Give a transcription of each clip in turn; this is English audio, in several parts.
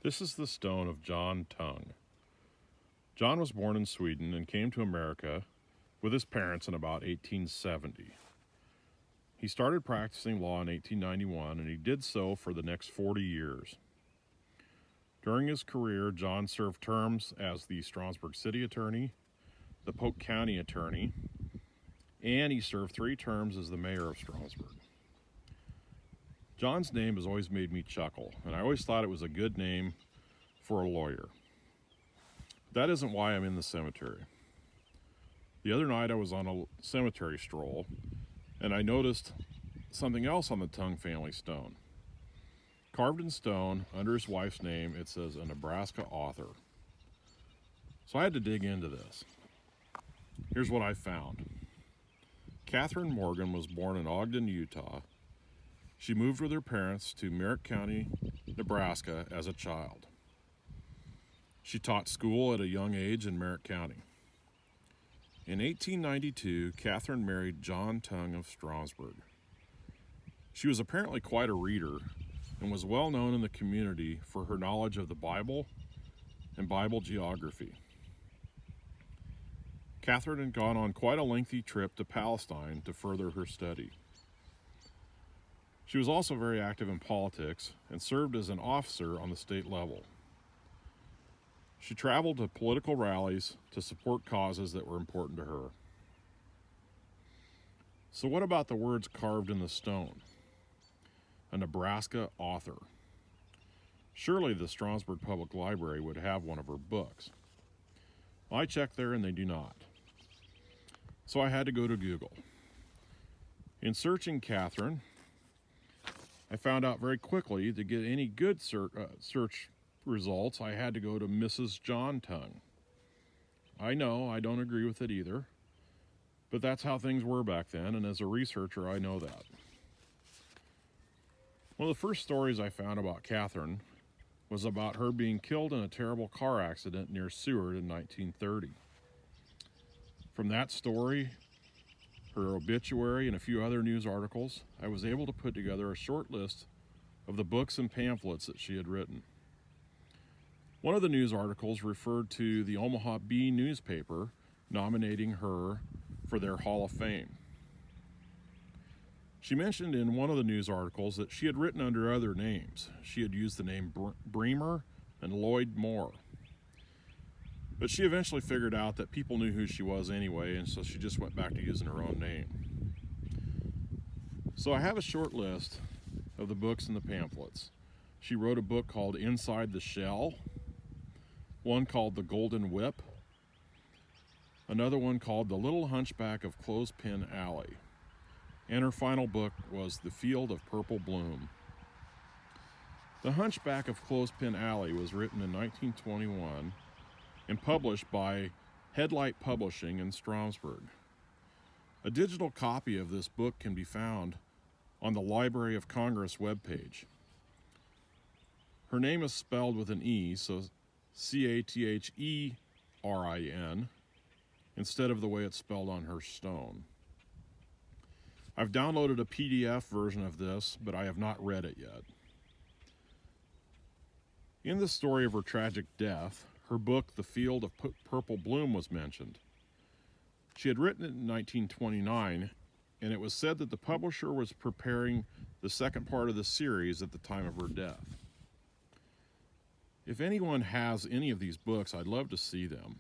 This is the stone of John Tongue. John was born in Sweden and came to America with his parents in about 1870. He started practicing law in 1891, and he did so for the next 40 years. During his career, John served terms as the Strasburg City Attorney, the Polk County Attorney, and he served 3 terms as the mayor of Strasburg. John's name has always made me chuckle, and I always thought it was a good name for a lawyer. That isn't why I'm in the cemetery. The other night I was on a cemetery stroll, and I noticed something else on the Tongue family stone. Carved in stone, under his wife's name, it says, "A Nebraska author." So I had to dig into this. Here's what I found. Catherine Morgan was born in Ogden, Utah. She moved with her parents to Merritt County, Nebraska as a child. She taught school at a young age in Merritt County. In 1892, Catherine married John Tongue of Strasburg. She was apparently quite a reader and was well known in the community for her knowledge of the Bible and Bible geography. Catherine had gone on quite a lengthy trip to Palestine to further her study. She was also very active in politics and served as an officer on the state level. She traveled to political rallies to support causes that were important to her. So what about the words carved in the stone? A Nebraska author. Surely the Strasburg Public Library would have one of her books. I checked there and they do not. So I had to go to Google. In searching Catherine, I found out very quickly to get any good search results, I had to go to Mrs. John Tongue. I know, I don't agree with it either, but that's how things were back then, and as a researcher, I know that. One of the first stories I found about Catherine was about her being killed in a terrible car accident near Seward in 1930. From that story, her obituary, and a few other news articles, I was able to put together a short list of the books and pamphlets that she had written. One of the news articles referred to the Omaha Bee newspaper nominating her for their Hall of Fame. She mentioned in one of the news articles that she had written under other names. She had used the name Bremer and Lloyd Moore. But she eventually figured out that people knew who she was anyway, and so she just went back to using her own name. So I have a short list of the books and the pamphlets. She wrote a book called Inside the Shell, one called The Golden Whip, another one called The Little Hunchback of Clothespin Alley, and her final book was The Field of Purple Bloom. The Hunchback of Clothespin Alley was written in 1921 and published by Headlight Publishing in Strasburg. A digital copy of this book can be found on the Library of Congress webpage. Her name is spelled with an E, so Catherin, instead of the way it's spelled on her stone. I've downloaded a PDF version of this, but I have not read it yet. In the story of her tragic death, her book, The Field of Purple Bloom, was mentioned. She had written it in 1929, and it was said that the publisher was preparing the second part of the series at the time of her death. If anyone has any of these books, I'd love to see them,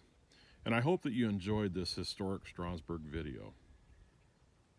and I hope that you enjoyed this historic Strasburg video.